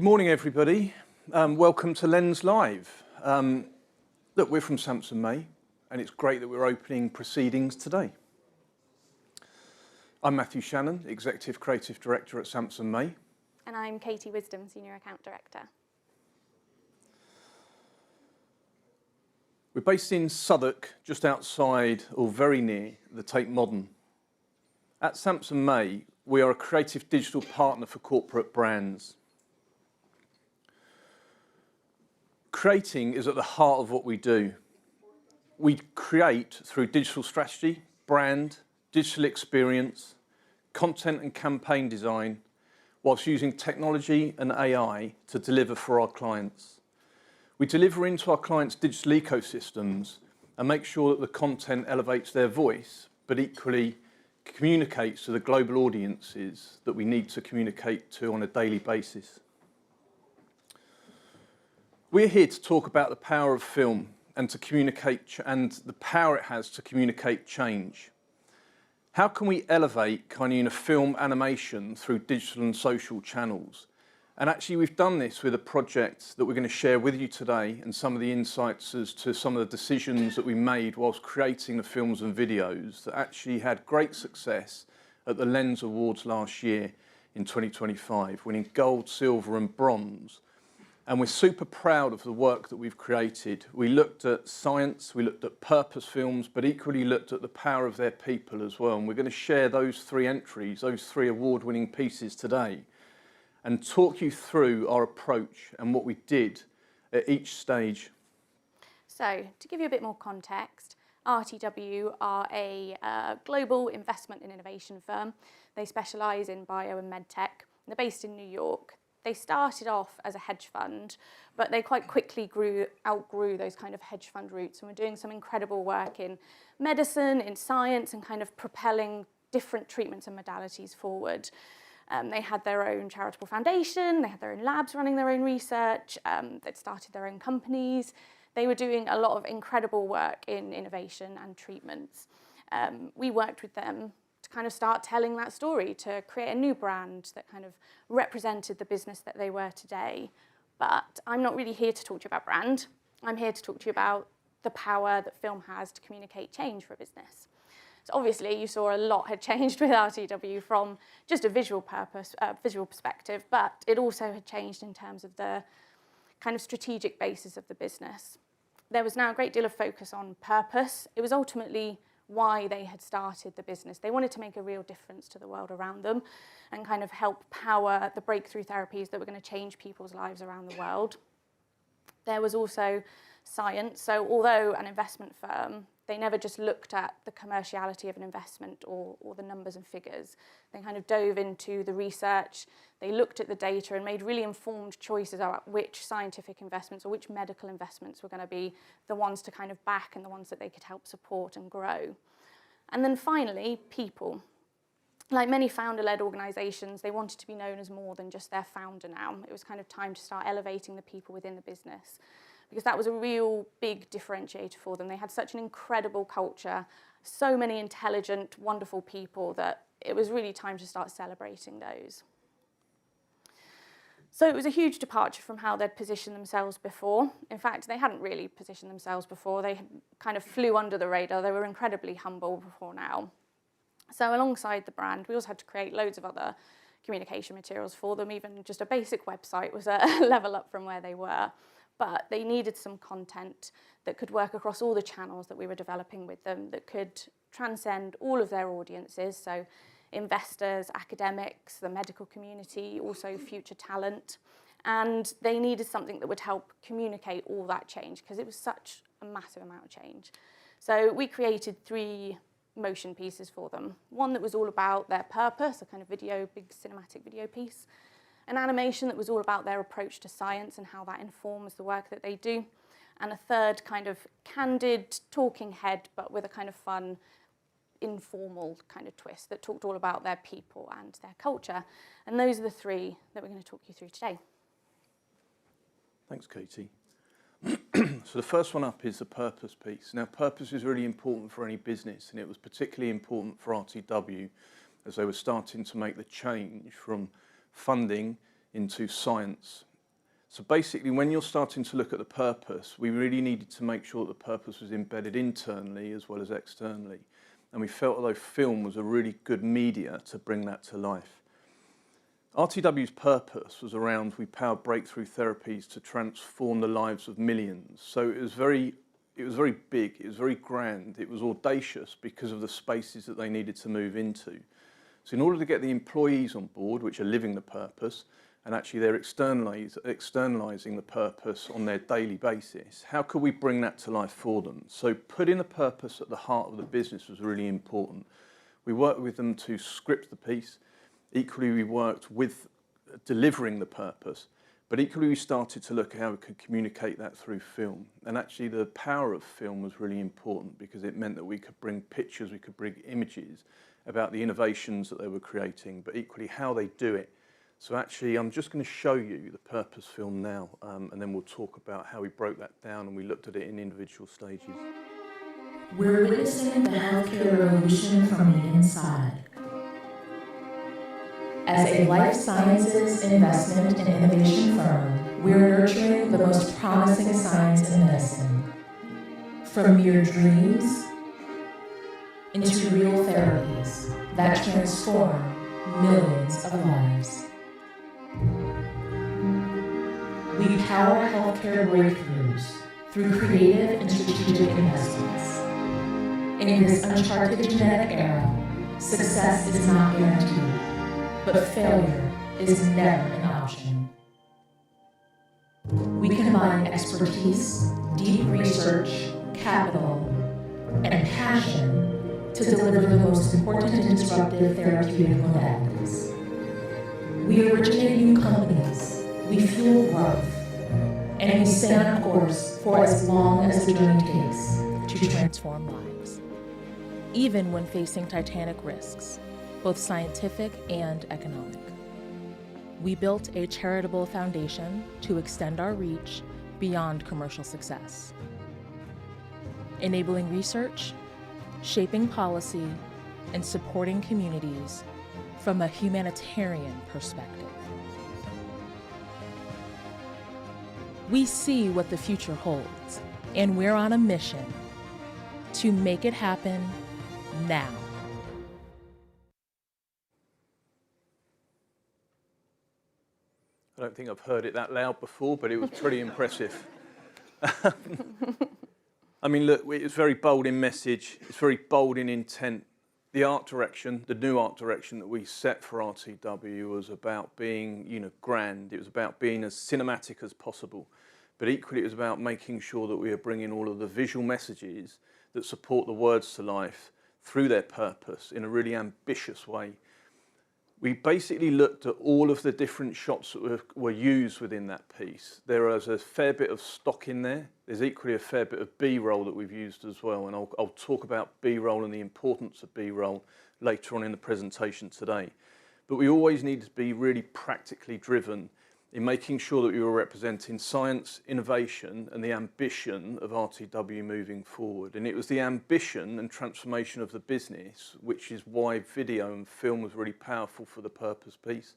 Good morning, everybody. Welcome to LensLive. Look, we're from SampsonMay, and it's great that we're opening proceedings today. I'm Matthew Shannon, Executive Creative Director at SampsonMay. And I'm Katie Wisdom, Senior Account Director. We're based in Southwark, just outside or very near the Tate Modern. At SampsonMay, we are a creative digital partner for corporate brands. Creating is at the heart of what we do. We create through digital strategy, brand, digital experience, content and campaign design, whilst using technology and AI to deliver for our clients. We deliver into our clients' digital ecosystems and make sure that the content elevates their voice, but equally communicates to the global audiences that we need to communicate to on a daily basis. We're here to talk about the power of film and to communicate and the power it has to communicate change. How can we elevate kind of film animation through digital and social channels? And actually we've done this with a project that we're going to share with you today and some of the insights as to some of the decisions that we made whilst creating the films and videos that actually had great success at the Lens Awards last year in 2025, winning gold, silver and bronze. And we're super proud of the work that we've created. We looked at science, we looked at purpose films, but equally looked at the power of their people as well. And we're going to share those three entries, those three award-winning pieces today, and talk you through our approach and what we did at each stage. So, to give you a bit more context, RTW are a global investment and innovation firm. They specialise in bio and medtech. They're based in New York. They started off as a hedge fund, but they quite quickly outgrew those kind of hedge fund roots, and we're doing some incredible work in medicine, in science, and kind of propelling different treatments and modalities forward. They had their own charitable foundation, they had their own labs running their own research, they'd started their own companies. They were doing a lot of incredible work in innovation and treatments. We worked with them to kind of start telling that story, to create a new brand that kind of represented the business that they were today. But I'm not really here to talk to you about brand. I'm here to talk to you about the power that film has to communicate change for a business. So obviously you saw a lot had changed with RTW from just a visual perspective, but it also had changed in terms of the kind of strategic basis of the business. There was now a great deal of focus on purpose. It was ultimately why they had started the business. They wanted to make a real difference to the world around them and kind of help power the breakthrough therapies that were going to change people's lives around the world. There was also science. So although an investment firm, they never just looked at the commerciality of an investment or the numbers and figures. They kind of dove into the research. They looked at the data and made really informed choices about which scientific investments or which medical investments were going to be the ones to kind of back and the ones that they could help support and grow. And then finally, people. Like many founder-led organisations, they wanted to be known as more than just their founder now. It was kind of time to start elevating the people within the business, because that was a real big differentiator for them. They had such an incredible culture, so many intelligent, wonderful people that it was really time to start celebrating those. So it was a huge departure from how they'd positioned themselves before. In fact, they hadn't really positioned themselves before. They kind of flew under the radar. They were incredibly humble before now. So alongside the brand, we also had to create loads of other communication materials for them. Even just a basic website was a level up from where they were. But they needed some content that could work across all the channels that we were developing with them, that could transcend all of their audiences, so investors, academics, the medical community, also future talent. And they needed something that would help communicate all that change, because it was such a massive amount of change. So we created 3 motion pieces for them. One that was all about their purpose, a kind of video, big cinematic video piece. An animation that was all about their approach to science and how that informs the work that they do. And a third kind of candid talking head, but with a kind of fun, informal kind of twist that talked all about their people and their culture. And those are the 3 that we're going to talk you through today. Thanks, Katie. So the first one up is the purpose piece. Now, purpose is really important for any business, and it was particularly important for RTW as they were starting to make the change from funding into science, So basically, when you're starting to look at the purpose, we really needed to make sure that the purpose was embedded internally as well as externally. And we felt although film was a really good media to bring that to life. RTW's purpose was around we power breakthrough therapies to transform the lives of millions. So it was very big, it was very grand, it was audacious because of the spaces that they needed to move into. So in order to get the employees on board, which are living the purpose, and actually they're externalising the purpose on their daily basis, how could we bring that to life for them? So putting the purpose at the heart of the business was really important. We worked with them to script the piece. Equally, we worked with delivering the purpose, but equally we started to look at how we could communicate that through film. And actually the power of film was really important because it meant that we could bring pictures, we could bring images about the innovations that they were creating, but equally how they do it. So actually, I'm just going to show you the purpose film now, and then we'll talk about how we broke that down and we looked at it in individual stages. We're witnessing the healthcare revolution from the inside. As a life sciences investment and innovation firm, we're nurturing the most promising science in medicine. From mere dreams into real therapies that transform millions of lives. We power healthcare breakthroughs through creative and strategic investments. In this uncharted genetic era, success is not guaranteed, but failure is never an option. We combine expertise, deep research, capital, and passion to deliver the most important and disruptive therapeutic modalities. We originate new companies, we fuel growth, and we stay on course for as long as the journey takes to transform lives. Even when facing titanic risks, both scientific and economic. We built a charitable foundation to extend our reach beyond commercial success, enabling research, shaping policy, and supporting communities from a humanitarian perspective. We see what the future holds, and we're on a mission to make it happen now. I don't think I've heard it that loud before, but it was pretty impressive. I mean, look, it's very bold in message, it's very bold in intent. The art direction, the new art direction that we set for RTW was about being, grand. It was about being as cinematic as possible. But equally, it was about making sure that we are bringing all of the visual messages that support the words to life through their purpose in a really ambitious way. We basically looked at all of the different shots that were used within that piece. There was a fair bit of stock in there. There's equally a fair bit of B-roll that we've used as well, and I'll talk about B-roll and the importance of B-roll later on in the presentation today. But we always need to be really practically driven in making sure that we were representing science, innovation, and the ambition of RTW moving forward. And it was the ambition and transformation of the business, which is why video and film was really powerful for the purpose piece.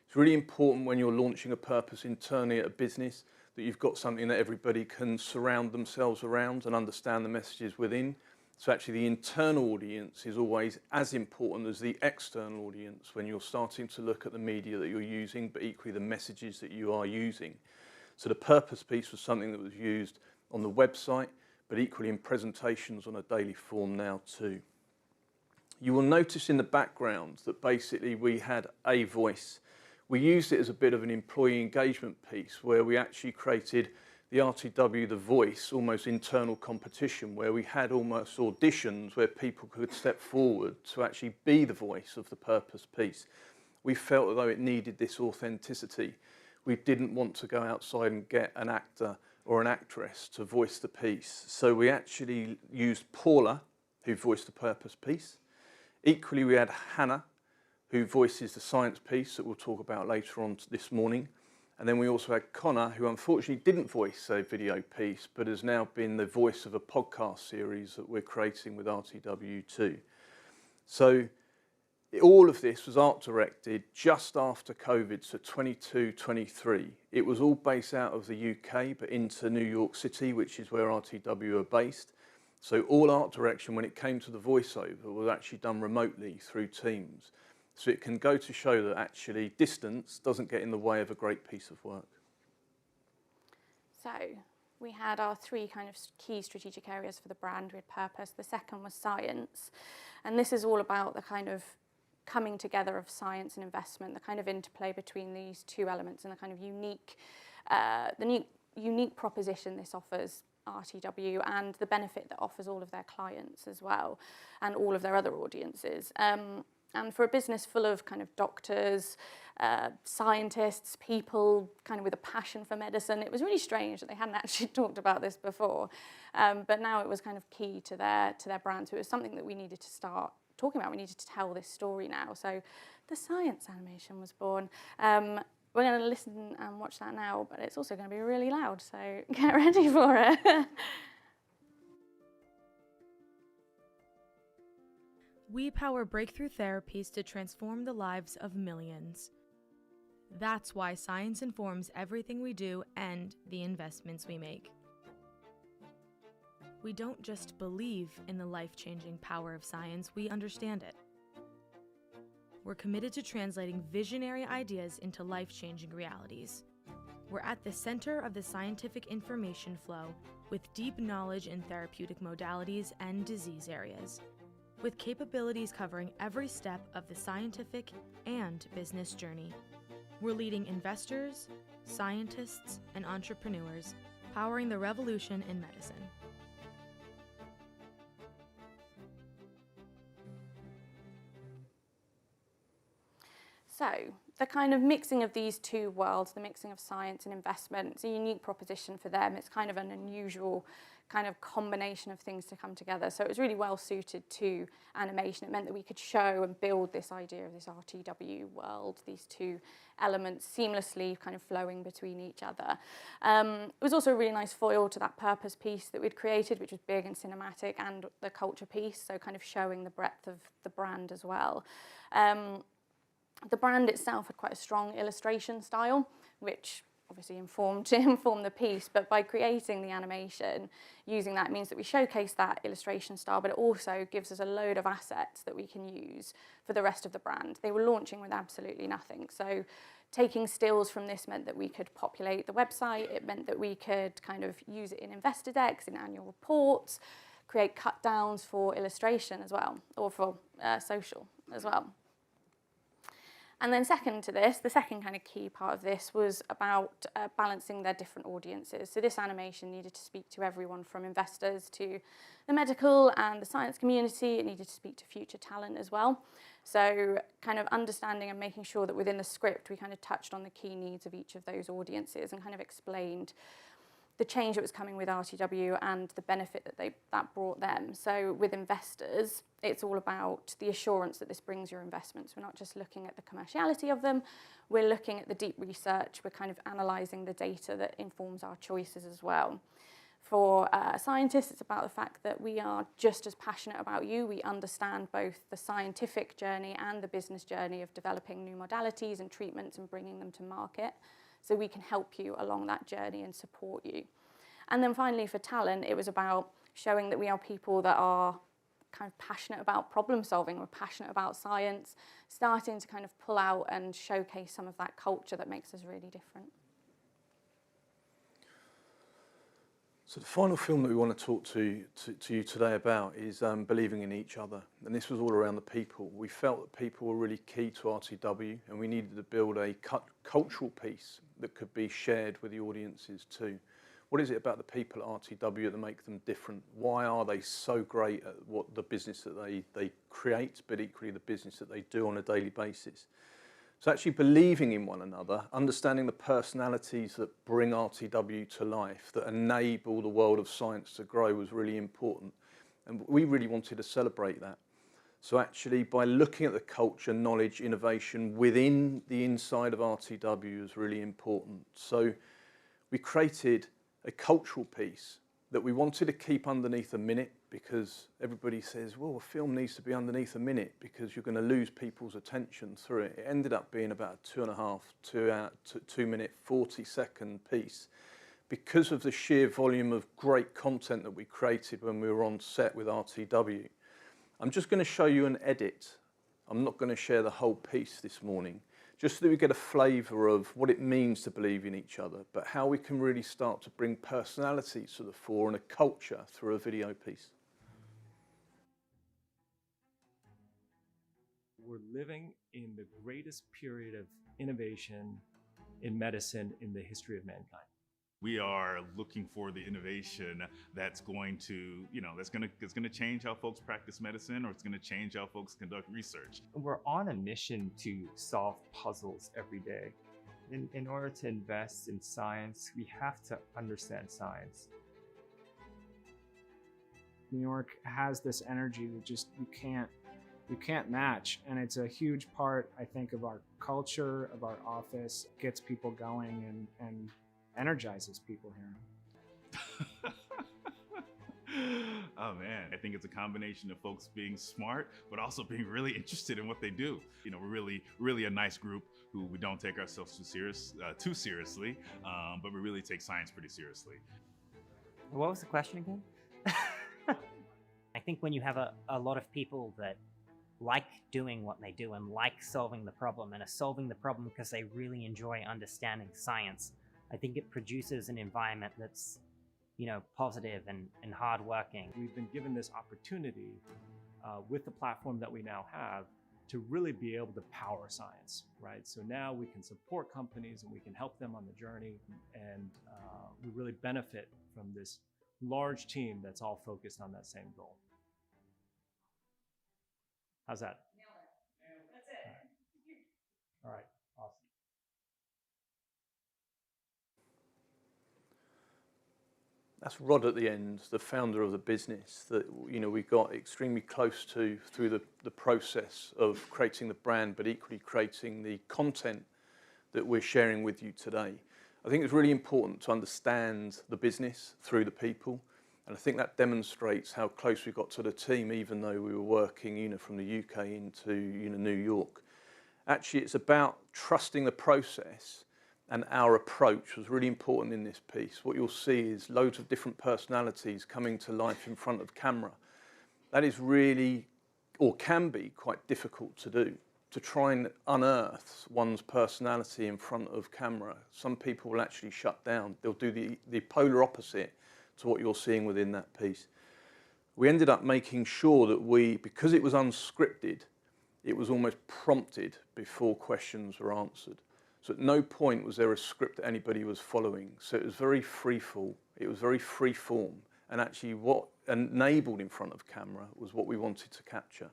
It's really important when you're launching a purpose internally at a business that you've got something that everybody can surround themselves around and understand the messages within. So actually the internal audience is always as important as the external audience when you're starting to look at the media that you're using, but equally the messages that you are using. So the purpose piece was something that was used on the website, but equally in presentations on a daily form now too. You will notice in the background that basically we had a voice. We used it as a bit of an employee engagement piece where we actually created the RTW The Voice, almost internal competition, where we had almost auditions where people could step forward to actually be the voice of the purpose piece. We felt as though it needed this authenticity. We didn't want to go outside and get an actor or an actress to voice the piece. So we actually used Paula, who voiced the purpose piece. Equally, we had Hannah, who voices the science piece that we'll talk about later on this morning. And then we also had Connor, who unfortunately didn't voice a video piece, but has now been the voice of a podcast series that we're creating with RTW2. So All of this was art directed just after COVID, so 22-23. It was all based out of the UK, but into New York City, which is where RTW are based. So all art direction, when it came to the voiceover, was actually done remotely through Teams. So it can go to show that actually distance doesn't get in the way of a great piece of work. So we had our three kind of key strategic areas for the brand. We had purpose. The second was science. And this is all about the kind of coming together of science and investment, the kind of interplay between these two elements and the kind of unique proposition this offers RTW and the benefit that offers all of their clients as well and all of their other audiences. And for a business full of kind of doctors, scientists, people kind of with a passion for medicine, it was really strange that they hadn't actually talked about this before. But now it was kind of key to their brand. So it was something that we needed to start talking about. We needed to tell this story now. So the science animation was born. We're going to listen and watch that now, but it's also going to be really loud. So get ready for it. We power breakthrough therapies to transform the lives of millions. That's why science informs everything we do and the investments we make. We don't just believe in the life-changing power of science, we understand it. We're committed to translating visionary ideas into life-changing realities. We're at the center of the scientific information flow with deep knowledge in therapeutic modalities and disease areas, with capabilities covering every step of the scientific and business journey. We're leading investors, scientists, and entrepreneurs, powering the revolution in medicine. So the kind of mixing of these two worlds, the mixing of science and investment, it's a unique proposition for them. It's kind of an unusual kind of combination of things to come together. So it was really well suited to animation. It meant that we could show and build this idea of this RTW world, these two elements seamlessly kind of flowing between each other. It was also a really nice foil to that purpose piece that we'd created, which was big and cinematic, and the culture piece, so kind of showing the breadth of the brand as well. The brand itself had quite a strong illustration style, which obviously informed the piece, but by creating the animation, using that means that we showcase that illustration style, but it also gives us a load of assets that we can use for the rest of the brand. They were launching with absolutely nothing, so taking stills from this meant that we could populate the website. It meant that we could kind of use it in investor decks, in annual reports, create cut downs for illustration as well, or for social as well. And then second to this, the second kind of key part of this was about balancing their different audiences. So this animation needed to speak to everyone from investors to the medical and the science community. It needed to speak to future talent as well. So kind of understanding and making sure that within the script we kind of touched on the key needs of each of those audiences and kind of explained the change that was coming with RTW and the benefit that brought them. So with investors, it's all about the assurance that this brings your investments. We're not just looking at the commerciality of them, we're looking at the deep research, we're kind of analysing the data that informs our choices as well. For scientists, it's about the fact that we are just as passionate about you. We understand both the scientific journey and the business journey of developing new modalities and treatments and bringing them to market. So we can help you along that journey and support you. And then finally for talent, it was about showing that we are people that are kind of passionate about problem solving, we're passionate about science, starting to kind of pull out and showcase some of that culture that makes us really different. So the final film that we want to talk to you today about is believing in each other. And this was all around the people. We felt that people were really key to RTW and we needed to build a cultural piece that could be shared with the audiences too. What is it about the people at RTW that make them different? Why are they so great at what the business that they create, but equally the business that they do on a daily basis? So actually believing in one another, understanding the personalities that bring RTW to life, that enable the world of science to grow was really important. And we really wanted to celebrate that. So actually by looking at the culture, knowledge, innovation within the inside of RTW is really important. So we created a cultural piece that we wanted to keep underneath a minute, because everybody says, well, a film needs to be underneath a minute because you're going to lose people's attention through it. It ended up being about a 2 minute, 40-second piece because of the sheer volume of great content that we created when we were on set with RTW. I'm just going to show you an edit. I'm not going to share the whole piece this morning, just so that we get a flavour of what it means to believe in each other, but how we can really start to bring personality to the fore and a culture through a video piece. We're living in the greatest period of innovation in medicine in the history of mankind. We are looking for the innovation that's going to, it's going to change how folks practice medicine, or it's going to change how folks conduct research. We're on a mission to solve puzzles every day. In order to invest in science, we have to understand science. New York has this energy that just you can't match, and it's a huge part, I think, of our culture, of our office. It gets people going and energizes people here. Oh man, I think it's a combination of folks being smart, but also being really interested in what they do. We're really a nice group who we don't take ourselves too seriously, but we really take science pretty seriously. What was the question again? I think when you have a lot of people that like doing what they do and like solving the problem and are solving the problem because they really enjoy understanding science, I think it produces an environment that's, positive and hardworking. We've been given this opportunity with the platform that we now have to really be able to power science, right? So now we can support companies and we can help them on the journey, and we really benefit from this large team that's all focused on that same goal. How's that? Nailed it. That's it. All right, awesome. That's Rod at the end, the founder of the business that we got extremely close to through the process of creating the brand, but equally creating the content that we're sharing with you today. I think it's really important to understand the business through the people, and I think that demonstrates how close we got to the team, even though we were working from the UK into New York. Actually, it's about trusting the process. And our approach was really important in this piece. What you'll see is loads of different personalities coming to life in front of camera. That is really, or can be, quite difficult to do, to try and unearth one's personality in front of camera. Some people will actually shut down. They'll do the polar opposite to what you're seeing within that piece. We ended up making sure that because it was unscripted, it was almost prompted before questions were answered. So at no point was there a script that anybody was following. So it was very freefall. It was very free form. And actually what enabled in front of camera was what we wanted to capture.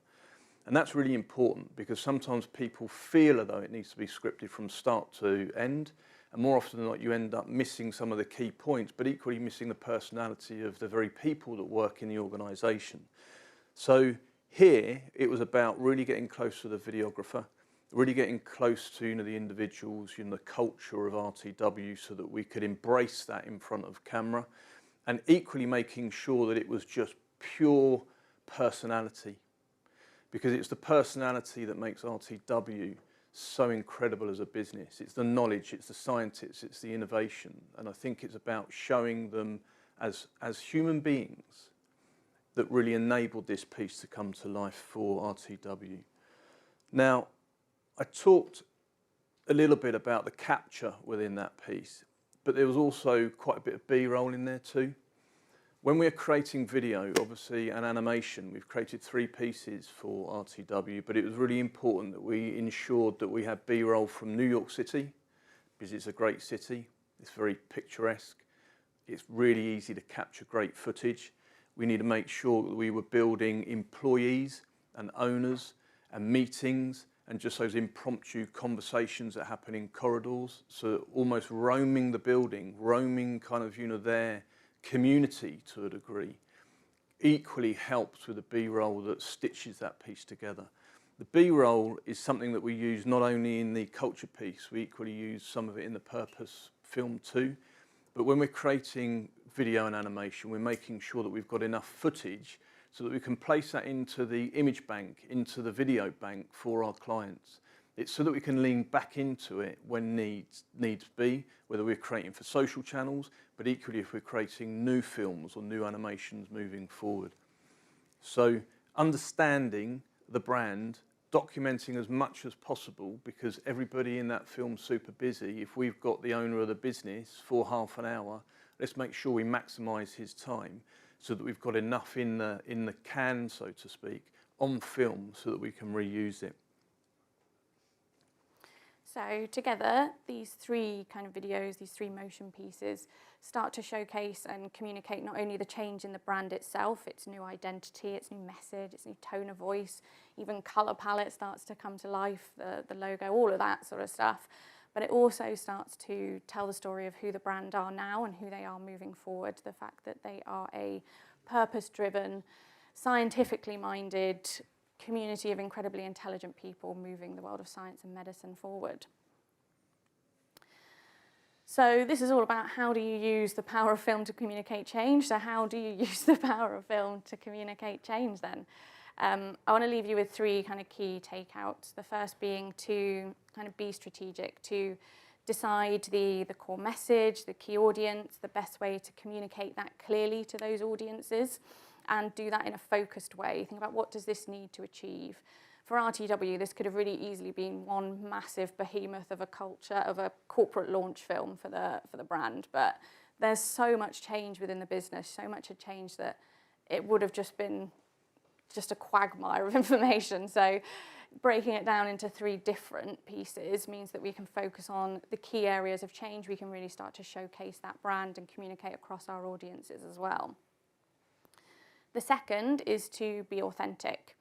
And that's really important because sometimes people feel as though it needs to be scripted from start to end. And more often than not, you end up missing some of the key points, but equally missing the personality of the very people that work in the organisation. So here, it was about really getting close to the videographer, really getting close to the individuals, the culture of RTW, so that we could embrace that in front of camera, and equally making sure that it was just pure personality, because it's the personality that makes RTW so incredible as a business. It's the knowledge, it's the scientists, it's the innovation, and I think it's about showing them as human beings that really enabled this piece to come to life for RTW. Now, I talked a little bit about the capture within that piece, but there was also quite a bit of B-roll in there too. When we're creating video, obviously, and animation, we've created 3 pieces for RTW, but it was really important that we ensured that we had B-roll from New York City, because it's a great city, it's very picturesque, it's really easy to capture great footage. We need to make sure that we were building employees and owners and meetings and just those impromptu conversations that happen in corridors. So almost roaming the building, roaming kind of, their community to a degree, equally helps with the B-roll that stitches that piece together. The B-roll is something that we use not only in the culture piece, we equally use some of it in the purpose film too. But when we're creating video and animation, we're making sure that we've got enough footage so that we can place that into the image bank, into the video bank for our clients. It's so that we can lean back into it when needs be, whether we're creating for social channels, but equally if we're creating new films or new animations moving forward. So understanding the brand, documenting as much as possible, because everybody in that film's super busy. If we've got the owner of the business for half an hour, let's make sure we maximise his time so that we've got enough in the can, so to speak, on film so that we can reuse it. So together, these three kind of videos, these three motion pieces, start to showcase and communicate not only the change in the brand itself, its new identity, its new message, its new tone of voice, even colour palette starts to come to life, the logo, all of that sort of stuff. But it also starts to tell the story of who the brand are now and who they are moving forward, the fact that they are a purpose-driven, scientifically minded community of incredibly intelligent people moving the world of science and medicine forward. So this is all about how do you use the power of film to communicate change. So how do you use the power of film to communicate change then? I want to leave you with three kind of key takeouts. The first being to kind of be strategic, to decide the core message, the key audience, the best way to communicate that clearly to those audiences, and do that in a focused way. Think about what does this need to achieve. For RTW, this could have really easily been one massive behemoth of a culture, of a corporate launch film for the brand, but there's so much change within the business, so much had changed that it would have just been just a quagmire of information. So breaking it down into three different pieces means that we can focus on the key areas of change. We can really start to showcase that brand and communicate across our audiences as well. The second is to be authentic.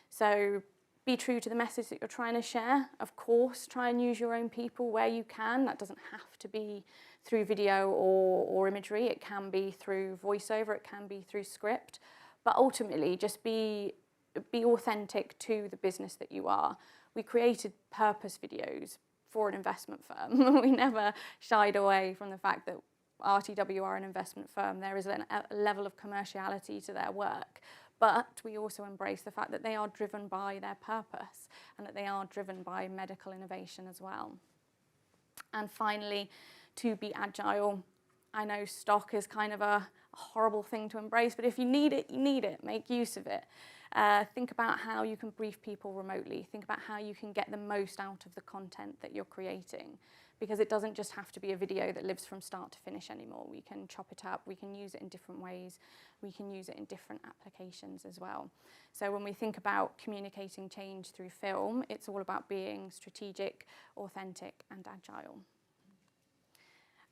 So be true to the message that you're trying to share. Of course, try and use your own people where you can. That doesn't have to be through video or imagery. It can be through voiceover, it can be through script. But ultimately, just be authentic to the business that you are. We created purpose videos for an investment firm. We never shied away from the fact that RTW are an investment firm. There is a level of commerciality to their work, but we also embrace the fact that they are driven by their purpose and that they are driven by medical innovation as well. And finally, to be agile. I know stock is kind of a horrible thing to embrace, but if you need it, you need it. Make use of it. Think about how you can brief people remotely. Think about how you can get the most out of the content that you're creating, because it doesn't just have to be a video that lives from start to finish anymore. We can chop it up, we can use it in different ways, we can use it in different applications as well. So when we think about communicating change through film, it's all about being strategic, authentic, and agile.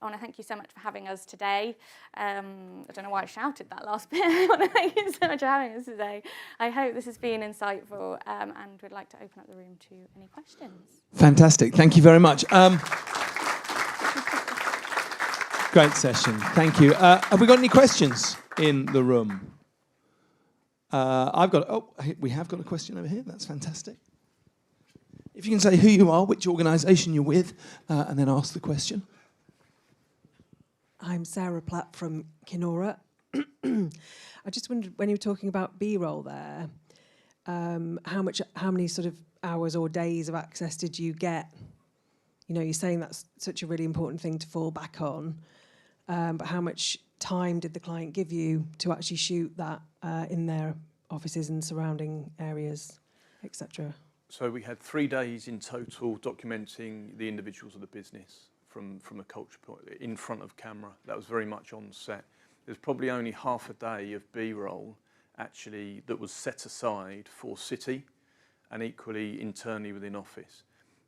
I want to thank you so much for having us today. I don't know why I shouted that last bit. I want to thank you so much for having us today. I hope this has been insightful, and we'd like to open up the room to any questions. Fantastic. Thank you very much. Great session. Thank you. Have we got any questions in the room? We have got a question over here. That's fantastic. If you can say who you are, which organisation you're with, and then ask the question. I'm Sarah Platt from Kenora. I just wondered, when you were talking about B-roll there, how many sort of hours or days of access did you get? You know, you're saying that's such a really important thing to fall back on, but how much time did the client give you to actually shoot that in their offices and surrounding areas, etc.? So we had 3 days in total documenting the individuals of the business from a culture point, in front of camera. That was very much on set. There's probably only half a day of B-roll actually that was set aside for City and equally internally within office.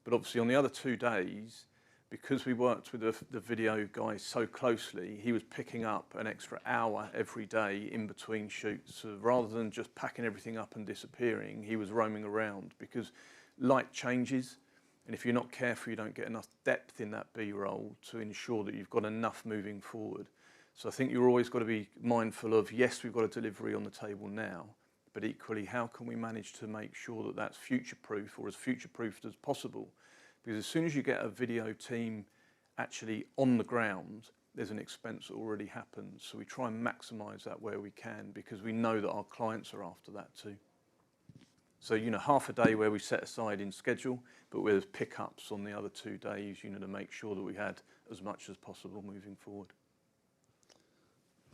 But obviously on the other 2 days, because we worked with the video guys so closely, he was picking up an extra hour every day in between shoots. So rather than just packing everything up and disappearing, he was roaming around, because light changes. And if you're not careful, you don't get enough depth in that B-roll to ensure that you've got enough moving forward. So I think you've always got to be mindful of, yes, we've got a delivery on the table now, but equally, how can we manage to make sure that that's future-proof, or as future-proofed as possible? Because as soon as you get a video team actually on the ground, there's an expense that already happens. So we try and maximise that where we can, because we know that our clients are after that too. So, you know, half a day where we set aside in schedule, but with pickups on the other 2 days, you know, to make sure that we had as much as possible moving forward.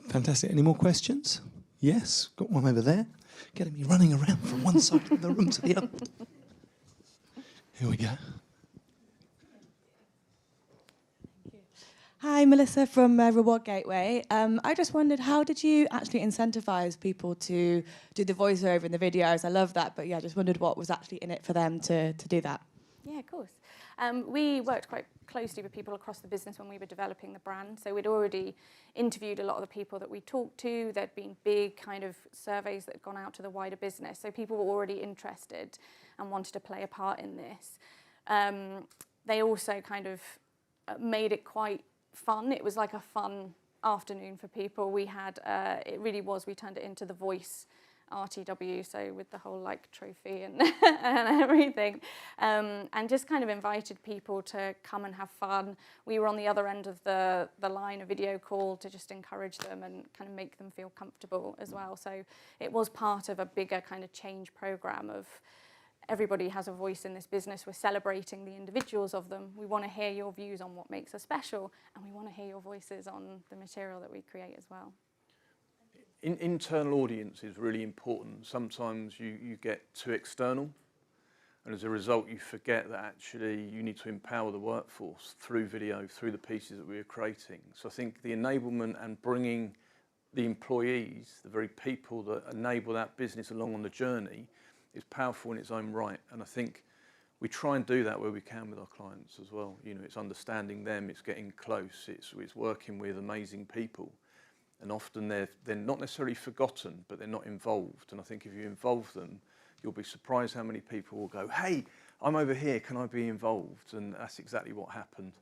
Fantastic. Any more questions? Yes, got one over there. Getting me running around from one side of the room to the other. Here we go. Hi, Melissa from Reward Gateway. I just wondered, how did you actually incentivize people to do the voiceover in the videos? I love that, but yeah, I just wondered what was actually in it for them to do that. Yeah, of course. We worked quite closely with people across the business when we were developing the brand. So we'd already interviewed a lot of the people that we talked to. There'd been big kind of surveys that had gone out to the wider business. So people were already interested and wanted to play a part in this. They also kind of made it quite fun. It was like a fun afternoon for people. We had, it really was, we turned it into the Voice RTW, so with the whole like trophy and, and everything, and just kind of invited people to come and have fun. We were on the other end of the line, a video call, to just encourage them and kind of make them feel comfortable as well. So it was part of a bigger kind of change program of everybody has a voice in this business. We're celebrating the individuals of them. We want to hear your views on what makes us special, and we want to hear your voices on the material that we create as well. Internal audience is really important. Sometimes you get too external, and as a result you forget that actually you need to empower the workforce through video, through the pieces that we are creating. So I think the enablement and bringing the employees, the very people that enable that business along on the journey, is powerful in its own right. And I think we try and do that where we can with our clients as well. You know, it's understanding them, it's getting close, it's working with amazing people. And often they're not necessarily forgotten, but they're not involved. And I think if you involve them, you'll be surprised how many people will go, hey, I'm over here, can I be involved? And that's exactly what happened.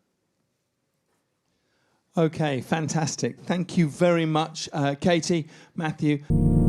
Okay, fantastic. Thank you very much, Katie, Matthew.